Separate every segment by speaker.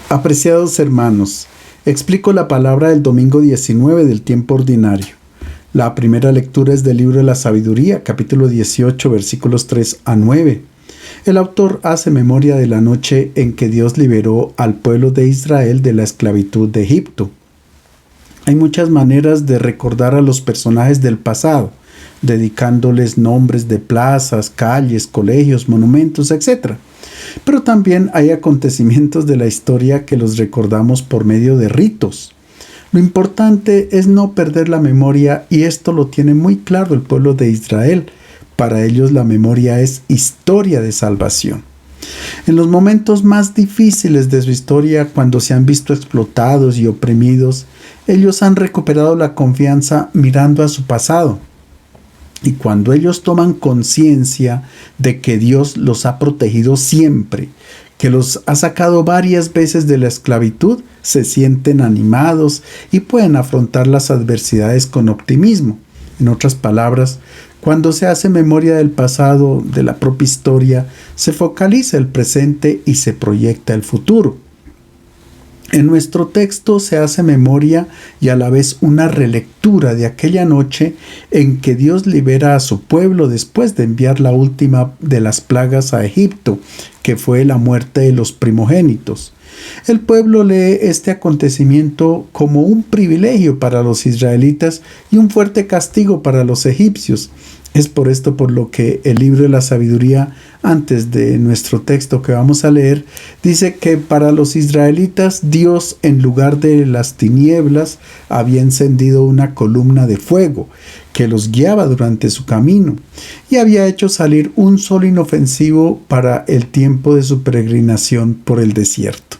Speaker 1: Apreciados hermanos, explico la palabra del domingo 19 del tiempo ordinario. La primera lectura es del libro de la Sabiduría, capítulo 18, versículos 3 a 9. El autor hace memoria de la noche en que Dios liberó al pueblo de Israel de la esclavitud de Egipto. Hay muchas maneras de recordar a los personajes del pasado, dedicándoles nombres de plazas, calles, colegios, monumentos, etc. Pero también hay acontecimientos de la historia que los recordamos por medio de ritos. Lo importante es no perder la memoria, y esto lo tiene muy claro el pueblo de Israel. Para ellos la memoria es historia de salvación. En los momentos más difíciles de su historia, cuando se han visto explotados y oprimidos, ellos han recuperado la confianza mirando a su pasado. Y cuando ellos toman conciencia de que Dios los ha protegido siempre, que los ha sacado varias veces de la esclavitud, se sienten animados y pueden afrontar las adversidades con optimismo. En otras palabras, cuando se hace memoria del pasado, de la propia historia, se focaliza el presente y se proyecta el futuro. En nuestro texto se hace memoria y a la vez una relectura de aquella noche en que Dios libera a su pueblo después de enviar la última de las plagas a Egipto, que fue la muerte de los primogénitos. El pueblo lee este acontecimiento como un privilegio para los israelitas y un fuerte castigo para los egipcios. Es por esto por lo que el libro de la Sabiduría, antes de nuestro texto que vamos a leer, dice que para los israelitas Dios, en lugar de las tinieblas, había encendido una columna de fuego que los guiaba durante su camino y había hecho salir un sol inofensivo para el tiempo de su peregrinación por el desierto.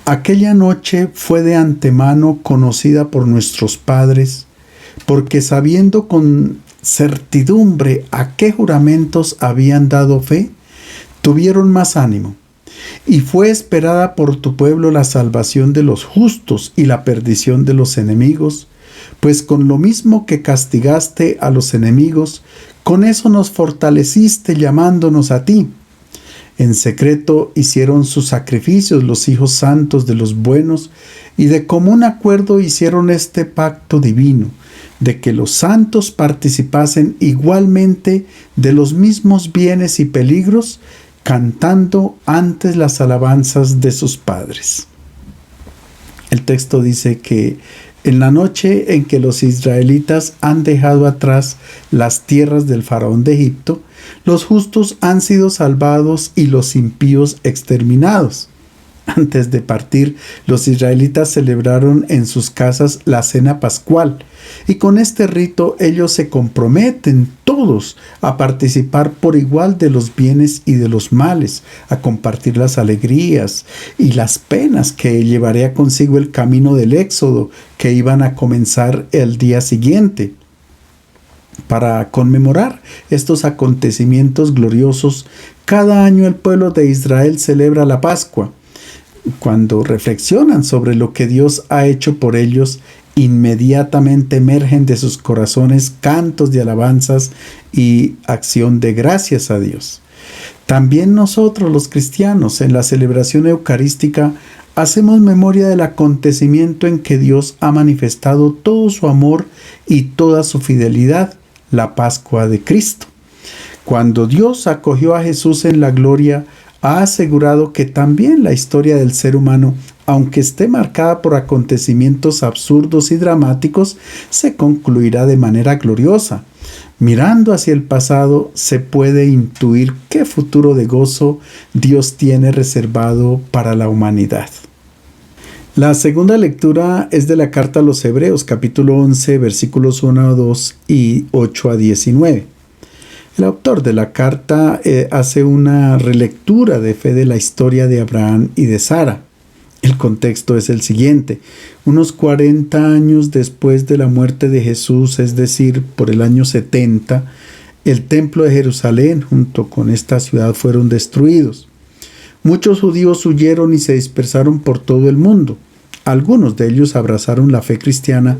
Speaker 1: Aquella noche fue de antemano conocida por nuestros padres, porque sabiendo con certidumbre a qué juramentos habían dado fe, tuvieron más ánimo. Y fue esperada por tu pueblo la salvación de los justos y la perdición de los enemigos, pues con lo mismo que castigaste a los enemigos, con eso nos fortaleciste llamándonos a ti. En secreto hicieron sus sacrificios los hijos santos de los buenos, y de común acuerdo hicieron este pacto divino, de que los santos participasen igualmente de los mismos bienes y peligros, cantando antes las alabanzas de sus padres. El texto dice que en la noche en que los israelitas han dejado atrás las tierras del faraón de Egipto, los justos han sido salvados y los impíos exterminados. Antes de partir, los israelitas celebraron en sus casas la cena pascual, y con este rito ellos se comprometen todos a participar por igual de los bienes y de los males, a compartir las alegrías y las penas que llevaría consigo el camino del éxodo que iban a comenzar el día siguiente. Para conmemorar estos acontecimientos gloriosos, cada año el pueblo de Israel celebra la Pascua. Cuando reflexionan sobre lo que Dios ha hecho por ellos, inmediatamente emergen de sus corazones cantos de alabanzas y acción de gracias a Dios. También nosotros los cristianos en la celebración eucarística hacemos memoria del acontecimiento en que Dios ha manifestado todo su amor y toda su fidelidad, la Pascua de Cristo. Cuando Dios acogió a Jesús en la gloria, ha asegurado que también la historia del ser humano, aunque esté marcada por acontecimientos absurdos y dramáticos, se concluirá de manera gloriosa. Mirando hacia el pasado, se puede intuir qué futuro de gozo Dios tiene reservado para la humanidad. La segunda lectura es de la carta a los Hebreos, capítulo 11, versículos 1 a 2 y 8 a 19. El autor de la carta hace una relectura de fe de la historia de Abraham y de Sara. El contexto es el siguiente: unos 40 años después de la muerte de Jesús, es decir, por el año 70, el templo de Jerusalén junto con esta ciudad fueron destruidos. Muchos judíos huyeron y se dispersaron por todo el mundo. Algunos de ellos abrazaron la fe cristiana,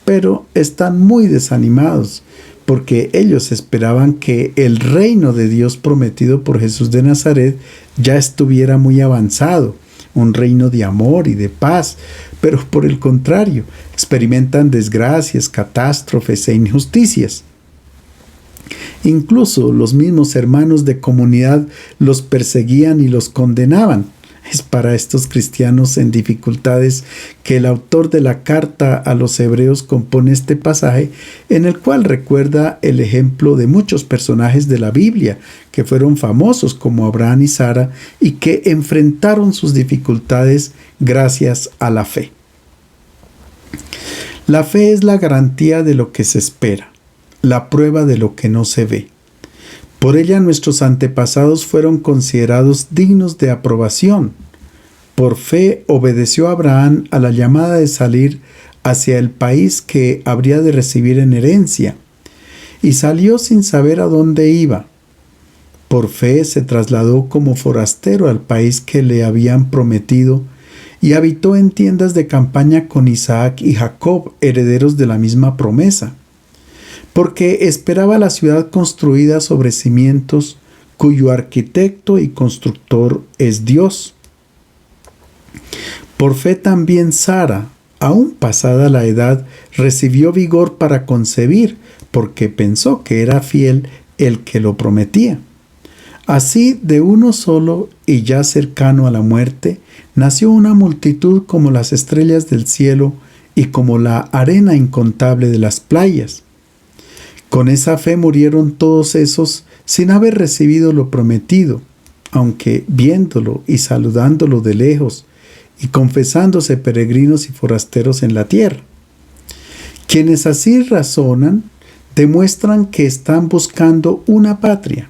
Speaker 1: pero están muy desanimados, porque ellos esperaban que el reino de Dios prometido por Jesús de Nazaret ya estuviera muy avanzado, un reino de amor y de paz, pero por el contrario, experimentan desgracias, catástrofes e injusticias. Incluso los mismos hermanos de comunidad los perseguían y los condenaban. Es para estos cristianos en dificultades que el autor de la carta a los hebreos compone este pasaje, en el cual recuerda el ejemplo de muchos personajes de la Biblia que fueron famosos, como Abraham y Sara, y que enfrentaron sus dificultades gracias a la fe. La fe es la garantía de lo que se espera, la prueba de lo que no se ve. Por ella nuestros antepasados fueron considerados dignos de aprobación. Por fe obedeció Abraham a la llamada de salir hacia el país que habría de recibir en herencia, y salió sin saber a dónde iba. Por fe se trasladó como forastero al país que le habían prometido, y habitó en tiendas de campaña con Isaac y Jacob, herederos de la misma promesa, porque esperaba la ciudad construida sobre cimientos, cuyo arquitecto y constructor es Dios. Por fe también Sara, aún pasada la edad, recibió vigor para concebir, porque pensó que era fiel el que lo prometía. Así, de uno solo y ya cercano a la muerte, nació una multitud como las estrellas del cielo y como la arena incontable de las playas. Con esa fe murieron todos esos sin haber recibido lo prometido, aunque viéndolo y saludándolo de lejos, y confesándose peregrinos y forasteros en la tierra. Quienes así razonan, demuestran que están buscando una patria.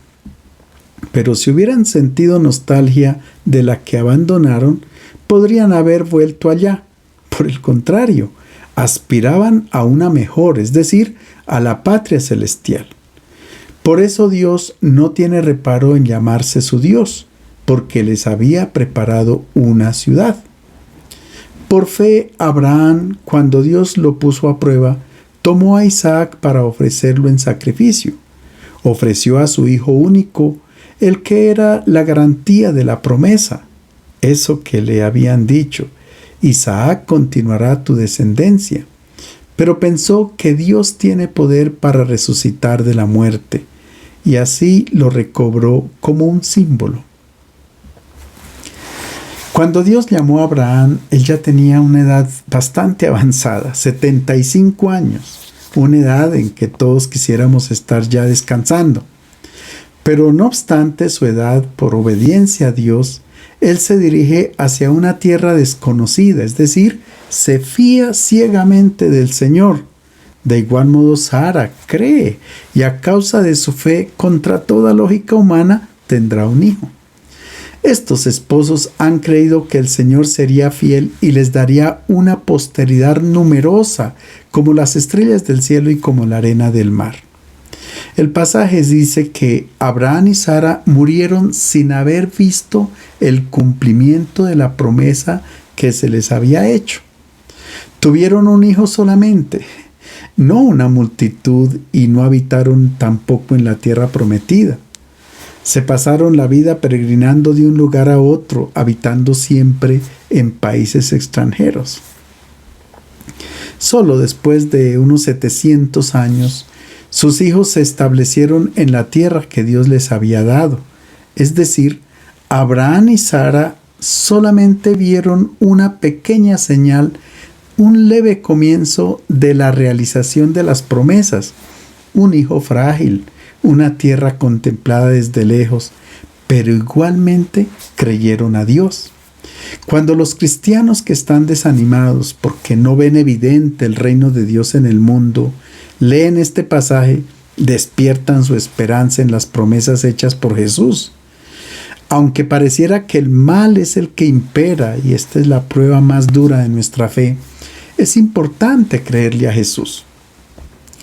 Speaker 1: Pero si hubieran sentido nostalgia de la que abandonaron, podrían haber vuelto allá. Por el contrario, aspiraban a una mejor, es decir, a la patria celestial. Por eso Dios no tiene reparo en llamarse su Dios, porque les había preparado una ciudad. Por fe, Abraham, cuando Dios lo puso a prueba, tomó a Isaac para ofrecerlo en sacrificio. Ofreció a su hijo único, el que era la garantía de la promesa, eso que le habían dicho: Isaac continuará tu descendencia. Pero pensó que Dios tiene poder para resucitar de la muerte, y así lo recobró como un símbolo. Cuando Dios llamó a Abraham, él ya tenía una edad bastante avanzada, 75 años, una edad en que todos quisiéramos estar ya descansando. Pero no obstante su edad, por obediencia a Dios, él se dirige hacia una tierra desconocida, es decir, se fía ciegamente del Señor. De igual modo Sara cree, y a causa de su fe, contra toda lógica humana, tendrá un hijo. Estos esposos han creído que el Señor sería fiel y les daría una posteridad numerosa, como las estrellas del cielo y como la arena del mar. El pasaje dice que Abraham y Sara murieron sin haber visto el cumplimiento de la promesa que se les había hecho. Tuvieron un hijo solamente, no una multitud, y no habitaron tampoco en la tierra prometida. Se pasaron la vida peregrinando de un lugar a otro, habitando siempre en países extranjeros. Solo después de unos 700 años, sus hijos se establecieron en la tierra que Dios les había dado. Es decir, Abraham y Sara solamente vieron una pequeña señal, un leve comienzo de la realización de las promesas, un hijo frágil, una tierra contemplada desde lejos, pero igualmente creyeron a Dios. Cuando los cristianos que están desanimados porque no ven evidente el reino de Dios en el mundo, leen este pasaje, despiertan su esperanza en las promesas hechas por Jesús. Aunque pareciera que el mal es el que impera, y esta es la prueba más dura de nuestra fe, es importante creerle a Jesús.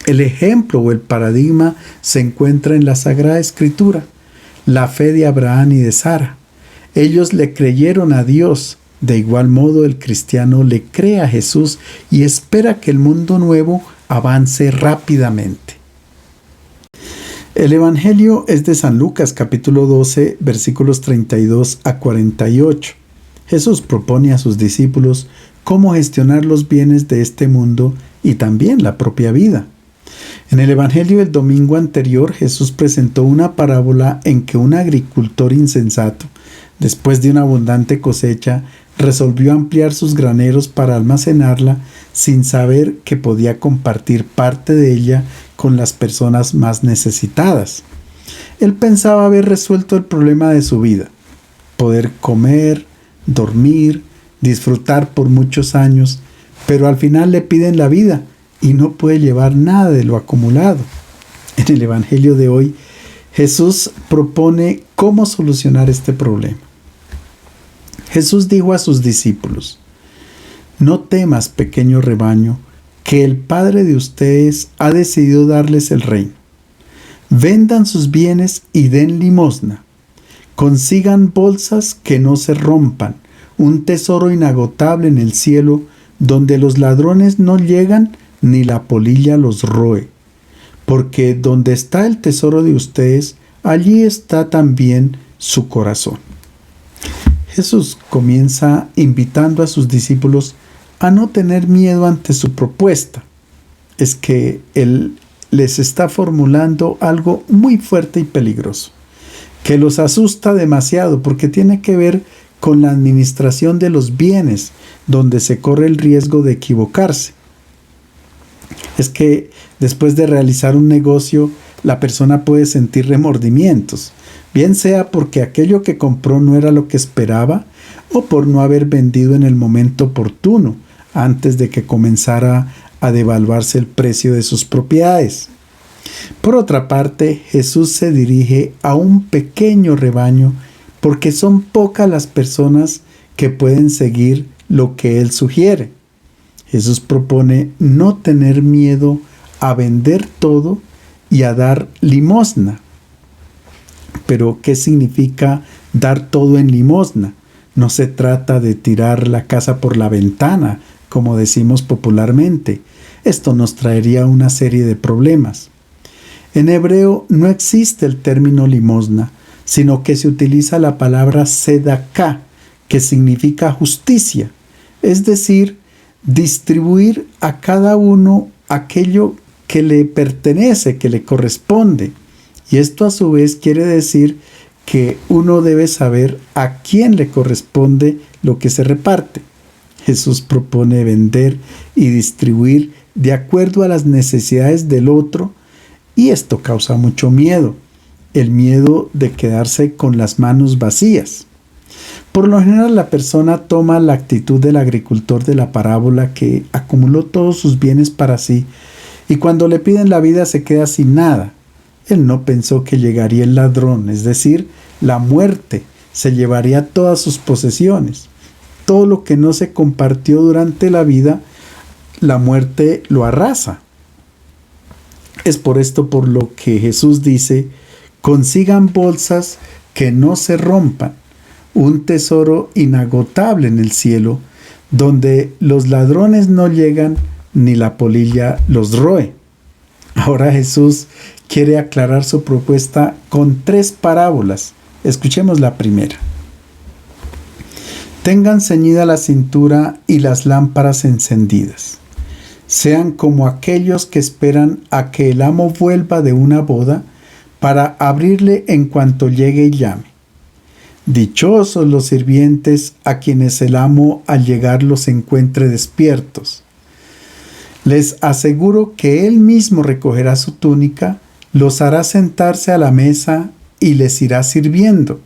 Speaker 1: El ejemplo o el paradigma se encuentra en la Sagrada Escritura, la fe de Abraham y de Sara. Ellos le creyeron a Dios. De igual modo, el cristiano le cree a Jesús y espera que el mundo nuevo avance rápidamente. El Evangelio es de San Lucas, capítulo 12, versículos 32 a 48. Jesús propone a sus discípulos cómo gestionar los bienes de este mundo y también la propia vida. En el Evangelio del domingo anterior, Jesús presentó una parábola en que un agricultor insensato, después de una abundante cosecha, resolvió ampliar sus graneros para almacenarla sin saber que podía compartir parte de ella con las personas más necesitadas. Él pensaba haber resuelto el problema de su vida: poder comer, dormir, disfrutar por muchos años, pero al final le piden la vida y no puede llevar nada de lo acumulado. En el Evangelio de hoy, Jesús propone cómo solucionar este problema. Jesús dijo a sus discípulos: «No temas, pequeño rebaño, que el Padre de ustedes ha decidido darles el reino. Vendan sus bienes y den limosna. Consigan bolsas que no se rompan, un tesoro inagotable en el cielo, donde los ladrones no llegan ni la polilla los roe. Porque donde está el tesoro de ustedes, allí está también su corazón». Jesús comienza invitando a sus discípulos a no tener miedo ante su propuesta. Es que Él les está formulando algo muy fuerte y peligroso, que los asusta demasiado porque tiene que ver con la administración de los bienes, donde se corre el riesgo de equivocarse. Es que después de realizar un negocio, la persona puede sentir remordimientos, bien sea porque aquello que compró no era lo que esperaba o por no haber vendido en el momento oportuno, antes de que comenzara a devaluarse el precio de sus propiedades. Por otra parte, Jesús se dirige a un pequeño rebaño porque son pocas las personas que pueden seguir lo que Él sugiere. Jesús propone no tener miedo a vender todo y a dar limosna. Pero, ¿qué significa dar todo en limosna? No se trata de tirar la casa por la ventana, como decimos popularmente. Esto nos traería una serie de problemas. En hebreo no existe el término limosna, sino que se utiliza la palabra sedaká, que significa justicia, es decir, distribuir a cada uno aquello que le pertenece, que le corresponde. Y esto a su vez quiere decir que uno debe saber a quién le corresponde lo que se reparte. Jesús propone vender y distribuir de acuerdo a las necesidades del otro, y esto causa mucho miedo, el miedo de quedarse con las manos vacías. Por lo general, la persona toma la actitud del agricultor de la parábola que acumuló todos sus bienes para sí y cuando le piden la vida se queda sin nada. Él no pensó que llegaría el ladrón, es decir, la muerte, se llevaría todas sus posesiones. Todo lo que no se compartió durante la vida, la muerte lo arrasa. Es por esto por lo que Jesús dice: consigan bolsas que no se rompan, un tesoro inagotable en el cielo, donde los ladrones no llegan ni la polilla los roe. Ahora Jesús quiere aclarar su propuesta con 3 parábolas. Escuchemos la primera. Tengan ceñida la cintura y las lámparas encendidas. Sean como aquellos que esperan a que el amo vuelva de una boda para abrirle en cuanto llegue y llame. Dichosos los sirvientes a quienes el amo al llegar los encuentre despiertos. Les aseguro que él mismo recogerá su túnica, los hará sentarse a la mesa y les irá sirviendo.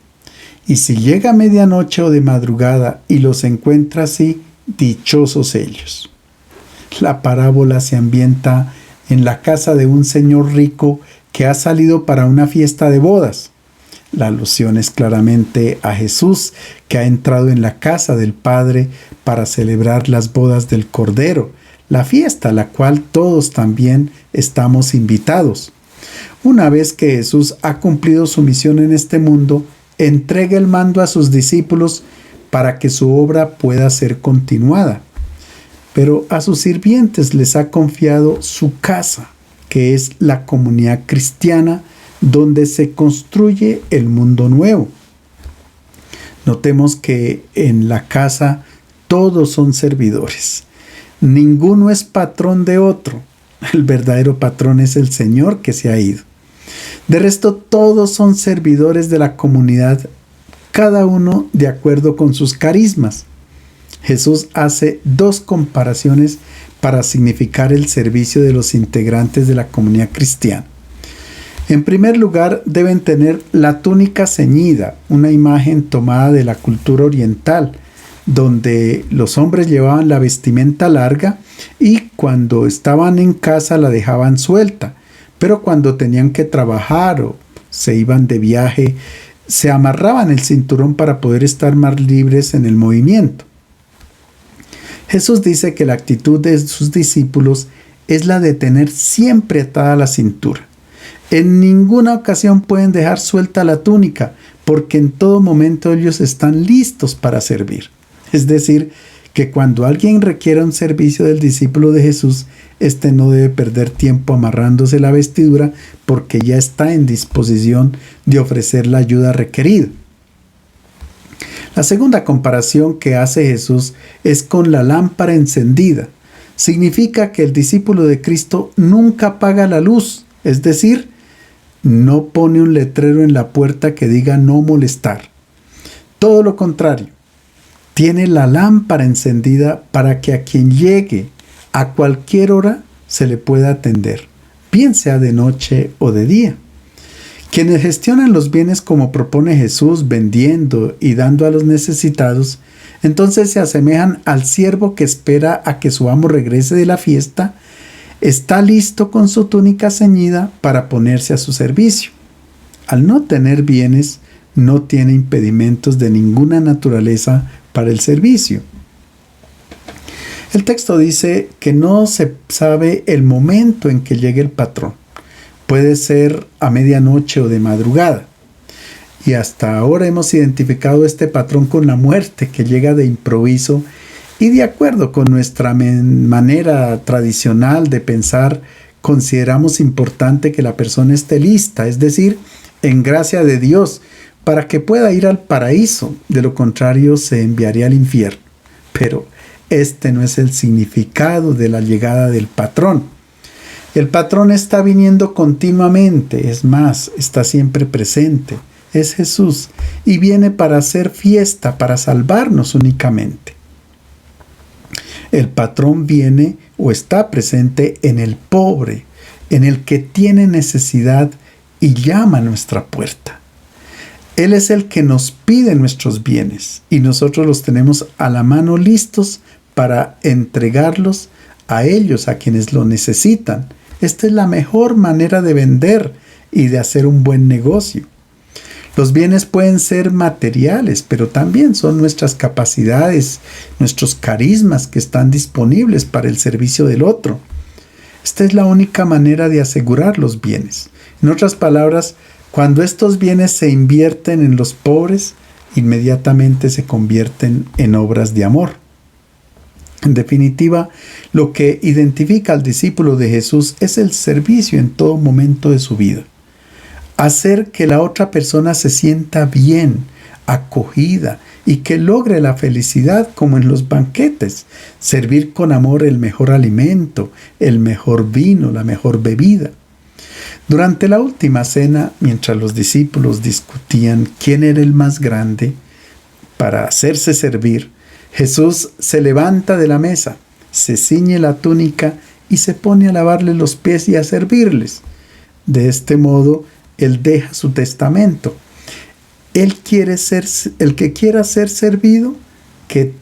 Speaker 1: Y si llega a medianoche o de madrugada y los encuentra así, dichosos ellos. La parábola se ambienta en la casa de un señor rico que ha salido para una fiesta de bodas. La alusión es claramente a Jesús, que ha entrado en la casa del Padre para celebrar las bodas del Cordero, la fiesta a la cual todos también estamos invitados. Una vez que Jesús ha cumplido su misión en este mundo, entrega el mando a sus discípulos para que su obra pueda ser continuada. Pero a sus sirvientes les ha confiado su casa, que es la comunidad cristiana donde se construye el mundo nuevo. Notemos que en la casa todos son servidores. Ninguno es patrón de otro. El verdadero patrón es el Señor que se ha ido. De resto, todos son servidores de la comunidad, cada uno de acuerdo con sus carismas. Jesús hace dos comparaciones para significar el servicio de los integrantes de la comunidad cristiana. En primer lugar, deben tener la túnica ceñida, una imagen tomada de la cultura oriental, donde los hombres llevaban la vestimenta larga y cuando estaban en casa la dejaban suelta, pero cuando tenían que trabajar o se iban de viaje, se amarraban el cinturón para poder estar más libres en el movimiento. Jesús dice que la actitud de sus discípulos es la de tener siempre atada la cintura. En ninguna ocasión pueden dejar suelta la túnica, porque en todo momento ellos están listos para servir. Es decir, que cuando alguien requiera un servicio del discípulo de Jesús, éste no debe perder tiempo amarrándose la vestidura porque ya está en disposición de ofrecer la ayuda requerida. La segunda comparación que hace Jesús es con la lámpara encendida. Significa que el discípulo de Cristo nunca apaga la luz, es decir, no pone un letrero en la puerta que diga no molestar. Todo lo contrario, tiene la lámpara encendida para que a quien llegue a cualquier hora se le pueda atender, bien sea de noche o de día. Quienes gestionan los bienes como propone Jesús, vendiendo y dando a los necesitados, entonces se asemejan al siervo que espera a que su amo regrese de la fiesta, está listo con su túnica ceñida para ponerse a su servicio. Al no tener bienes, no tiene impedimentos de ninguna naturaleza para el servicio. El texto dice que no se sabe el momento en que llegue el patrón. Puede ser a medianoche o de madrugada. Y hasta ahora hemos identificado este patrón con la muerte que llega de improviso y de acuerdo con nuestra manera tradicional de pensar, consideramos importante que la persona esté lista, es decir, en gracia de Dios, para que pueda ir al paraíso. De lo contrario, se enviaría al infierno. Pero este no es el significado de la llegada del patrón. El patrón está viniendo continuamente, es más, está siempre presente. Es Jesús y viene para hacer fiesta, para salvarnos únicamente. El patrón viene o está presente en el pobre, en el que tiene necesidad y llama a nuestra puerta. Él es el que nos pide nuestros bienes y nosotros los tenemos a la mano listos para entregarlos a ellos, a quienes lo necesitan. Esta es la mejor manera de vender y de hacer un buen negocio. Los bienes pueden ser materiales, pero también son nuestras capacidades, nuestros carismas que están disponibles para el servicio del otro. Esta es la única manera de asegurar los bienes. En otras palabras, cuando estos bienes se invierten en los pobres, inmediatamente se convierten en obras de amor. En definitiva, lo que identifica al discípulo de Jesús es el servicio en todo momento de su vida. Hacer que la otra persona se sienta bien, acogida y que logre la felicidad como en los banquetes. Servir con amor el mejor alimento, el mejor vino, la mejor bebida. Durante la última cena, mientras los discípulos discutían quién era el más grande para hacerse servir, Jesús se levanta de la mesa, se ciñe la túnica y se pone a lavarle los pies y a servirles. De este modo, Él deja su testamento. El que quiera ser servido, que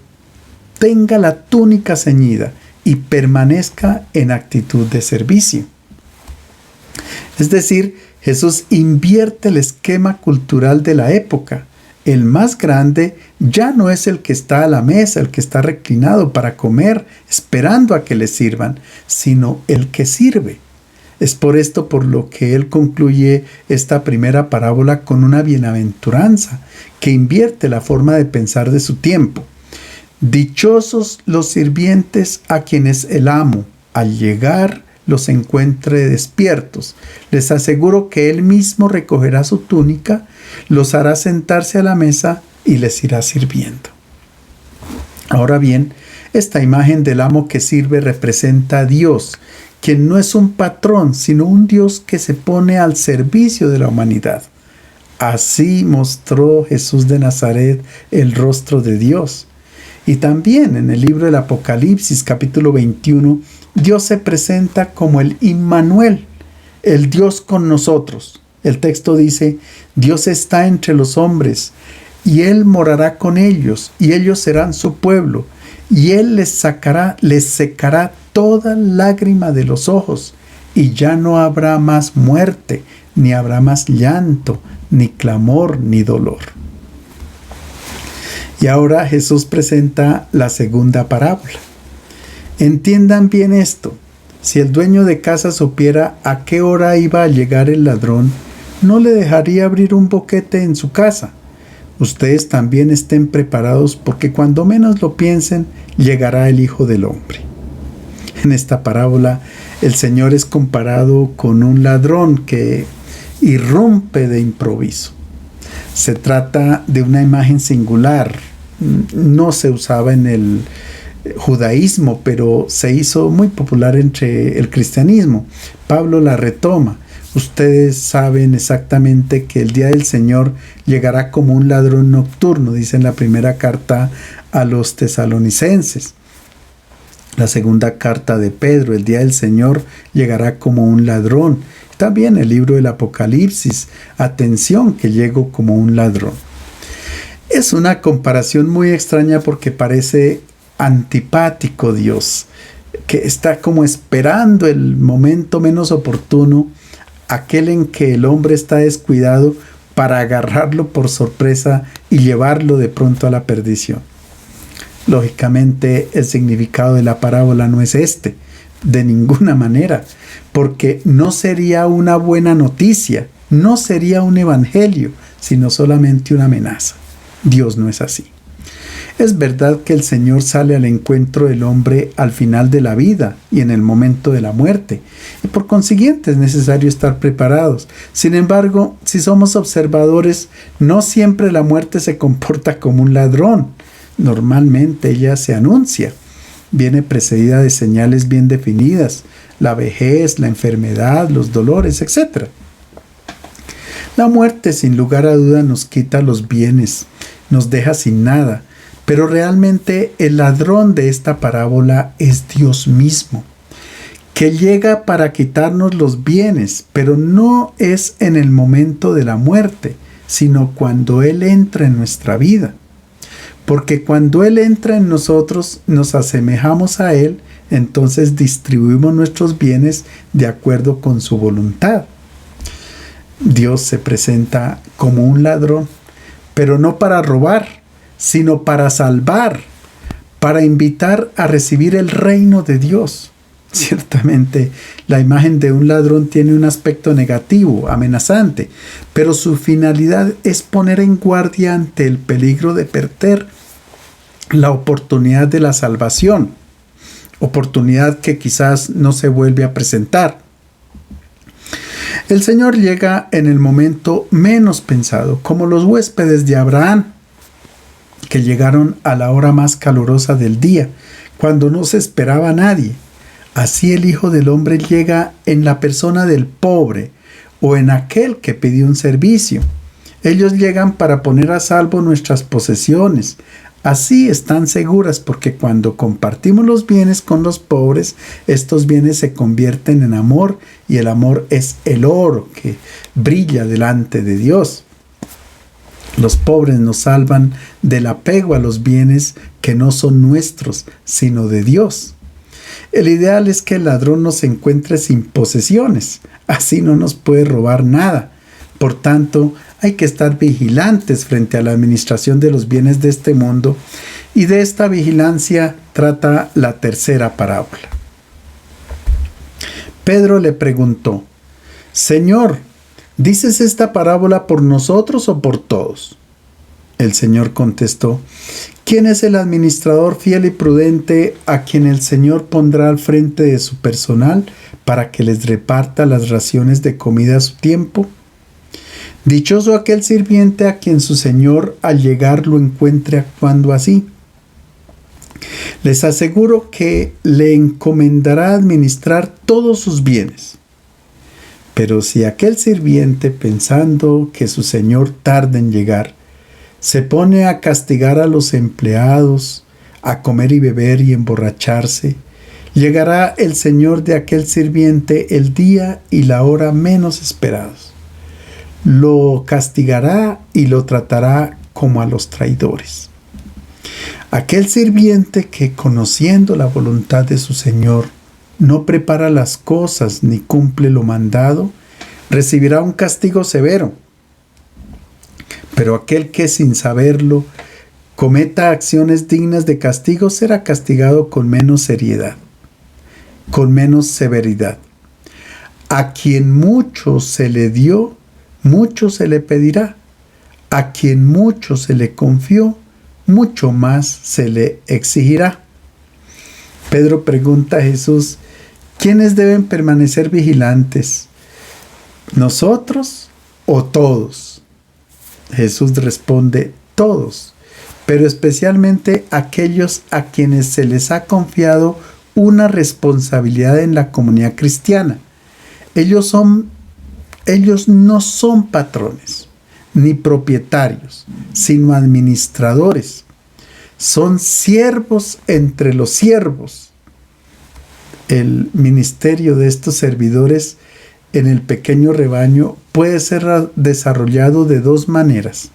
Speaker 1: tenga la túnica ceñida y permanezca en actitud de servicio. Es decir, Jesús invierte el esquema cultural de la época. El más grande ya no es el que está a la mesa, el que está reclinado para comer, esperando a que le sirvan, sino el que sirve. Es por esto por lo que él concluye esta primera parábola con una bienaventuranza que invierte la forma de pensar de su tiempo. Dichosos los sirvientes a quienes el amo, al llegar, los encuentre despiertos. Les aseguro que Él mismo recogerá su túnica, los hará sentarse a la mesa y les irá sirviendo. Ahora bien, esta imagen del amo que sirve representa a Dios, quien no es un patrón, sino un Dios que se pone al servicio de la humanidad. Así mostró Jesús de Nazaret el rostro de Dios. Y también en el libro del Apocalipsis, capítulo 21, Dios se presenta como el Immanuel, el Dios con nosotros. El texto dice: Dios está entre los hombres, y Él morará con ellos, y ellos serán su pueblo, y Él les secará toda lágrima de los ojos, y ya no habrá más muerte, ni habrá más llanto, ni clamor, ni dolor. Y ahora Jesús presenta la segunda parábola. Entiendan bien esto: si el dueño de casa supiera a qué hora iba a llegar el ladrón, no le dejaría abrir un boquete en su casa. Ustedes también estén preparados, porque cuando menos lo piensen, llegará el Hijo del Hombre. En esta parábola, el Señor es comparado con un ladrón que irrumpe de improviso. Se trata de una imagen singular. No se usaba en el judaísmo, pero se hizo muy popular entre el cristianismo. Pablo la retoma. Ustedes saben exactamente que el día del Señor llegará como un ladrón nocturno, dice en la primera carta a los tesalonicenses. La segunda carta de Pedro: el día del Señor llegará como un ladrón. También el libro del Apocalipsis: atención que llego como un ladrón. Es una comparación muy extraña porque parece antipático Dios, que está como esperando el momento menos oportuno, aquel en que el hombre está descuidado, para agarrarlo por sorpresa y llevarlo de pronto a la perdición. Lógicamente, el significado de la parábola no es este, de ninguna manera, porque no sería una buena noticia, no sería un evangelio, sino solamente una amenaza. Dios no es así. Es verdad que el Señor sale al encuentro del hombre al final de la vida y en el momento de la muerte, y por consiguiente es necesario estar preparados. Sin embargo, si somos observadores, no siempre la muerte se comporta como un ladrón. Normalmente ella se anuncia. Viene precedida de señales bien definidas: la vejez, la enfermedad, los dolores, etc. La muerte, sin lugar a duda, nos quita los bienes, nos deja sin nada. Pero realmente el ladrón de esta parábola es Dios mismo, que llega para quitarnos los bienes, pero no es en el momento de la muerte, sino cuando Él entra en nuestra vida. Porque cuando Él entra en nosotros, nos asemejamos a Él, entonces distribuimos nuestros bienes de acuerdo con su voluntad. Dios se presenta como un ladrón, pero no para robar, sino para salvar, para invitar a recibir el reino de Dios. Ciertamente, la imagen de un ladrón tiene un aspecto negativo, amenazante, pero su finalidad es poner en guardia ante el peligro de perder la oportunidad de la salvación, oportunidad que quizás no se vuelve a presentar. El Señor llega en el momento menos pensado, como los huéspedes de Abraham, que llegaron a la hora más calurosa del día, cuando no se esperaba a nadie. Así el Hijo del Hombre llega en la persona del pobre o en aquel que pidió un servicio. Ellos llegan para poner a salvo nuestras posesiones. Así están seguras, porque cuando compartimos los bienes con los pobres, estos bienes se convierten en amor, y el amor es el oro que brilla delante de Dios. Los pobres nos salvan del apego a los bienes que no son nuestros, sino de Dios. El ideal es que el ladrón nos encuentre sin posesiones, así no nos puede robar nada. Por tanto, hay que estar vigilantes frente a la administración de los bienes de este mundo, y de esta vigilancia trata la tercera parábola. Pedro le preguntó: Señor, ¿dices esta parábola por nosotros o por todos? El Señor contestó: ¿Quién es el administrador fiel y prudente a quien el Señor pondrá al frente de su personal para que les reparta las raciones de comida a su tiempo? Dichoso aquel sirviente a quien su Señor al llegar lo encuentre actuando así. Les aseguro que le encomendará administrar todos sus bienes. Pero si aquel sirviente, pensando que su Señor tarda en llegar, se pone a castigar a los empleados, a comer y beber y emborracharse, llegará el Señor de aquel sirviente el día y la hora menos esperados. Lo castigará y lo tratará como a los traidores. Aquel sirviente que, conociendo la voluntad de su Señor, no prepara las cosas ni cumple lo mandado, recibirá un castigo severo. Pero aquel que, sin saberlo, cometa acciones dignas de castigo será castigado con menos seriedad, con menos severidad. A quien mucho se le dio, mucho se le pedirá. A quien mucho se le confió, mucho más se le exigirá. Pedro pregunta a Jesús: ¿quiénes deben permanecer vigilantes? ¿Nosotros o todos? Jesús responde: todos, pero especialmente aquellos a quienes se les ha confiado una responsabilidad en la comunidad cristiana. Ellos no son patrones ni propietarios, sino administradores. Son siervos entre los siervos. El ministerio de estos servidores en el pequeño rebaño puede ser desarrollado de dos maneras.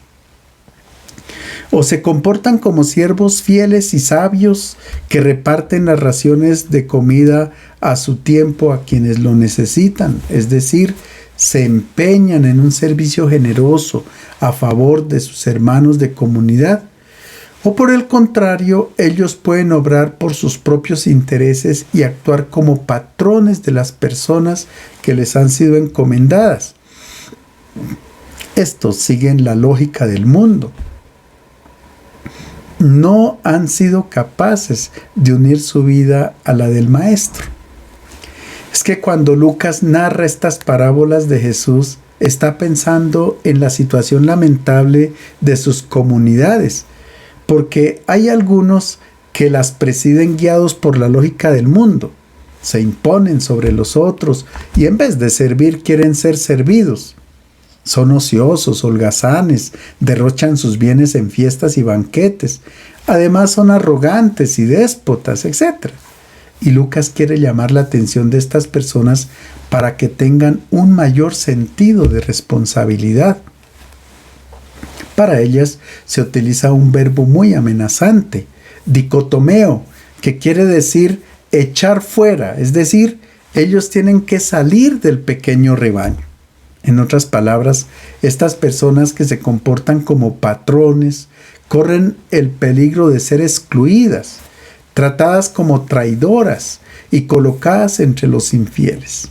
Speaker 1: O se comportan como siervos fieles y sabios que reparten las raciones de comida a su tiempo a quienes lo necesitan, es decir, se empeñan en un servicio generoso a favor de sus hermanos de comunidad. O por el contrario, ellos pueden obrar por sus propios intereses y actuar como patrones de las personas que les han sido encomendadas. Estos siguen la lógica del mundo. No han sido capaces de unir su vida a la del Maestro. Es que cuando Lucas narra estas parábolas de Jesús, está pensando en la situación lamentable de sus comunidades, porque hay algunos que las presiden guiados por la lógica del mundo, se imponen sobre los otros y en vez de servir quieren ser servidos. Son ociosos, holgazanes, derrochan sus bienes en fiestas y banquetes, además son arrogantes y déspotas, etc. Y Lucas quiere llamar la atención de estas personas para que tengan un mayor sentido de responsabilidad. Para ellas se utiliza un verbo muy amenazante, dicotomeo, que quiere decir echar fuera, es decir, ellos tienen que salir del pequeño rebaño. En otras palabras, estas personas que se comportan como patrones corren el peligro de ser excluidas, tratadas como traidoras y colocadas entre los infieles.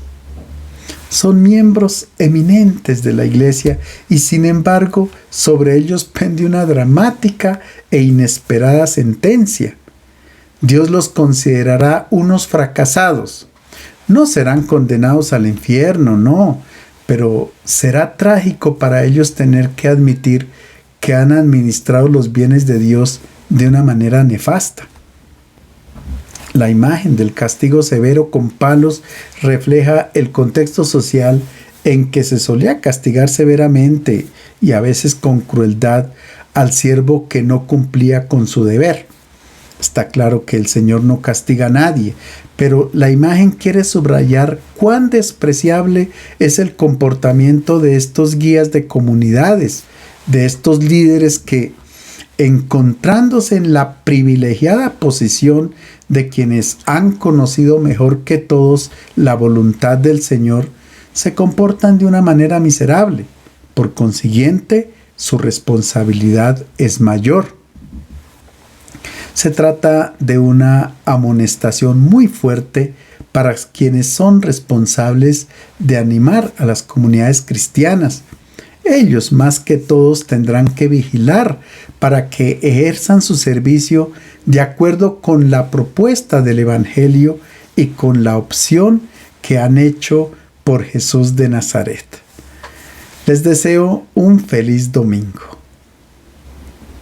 Speaker 1: Son miembros eminentes de la iglesia y sin embargo sobre ellos pende una dramática e inesperada sentencia. Dios los considerará unos fracasados. No serán condenados al infierno, no, pero será trágico para ellos tener que admitir que han administrado los bienes de Dios de una manera nefasta. La imagen del castigo severo con palos refleja el contexto social en que se solía castigar severamente y a veces con crueldad al siervo que no cumplía con su deber. Está claro que el Señor no castiga a nadie, pero la imagen quiere subrayar cuán despreciable es el comportamiento de estos guías de comunidades, de estos líderes que, encontrándose en la privilegiada posición de quienes han conocido mejor que todos la voluntad del Señor, se comportan de una manera miserable. Por consiguiente, su responsabilidad es mayor. Se trata de una amonestación muy fuerte para quienes son responsables de animar a las comunidades cristianas. Ellos más que todos tendrán que vigilar para que ejerzan su servicio de acuerdo con la propuesta del Evangelio y con la opción que han hecho por Jesús de Nazaret. Les deseo un feliz domingo.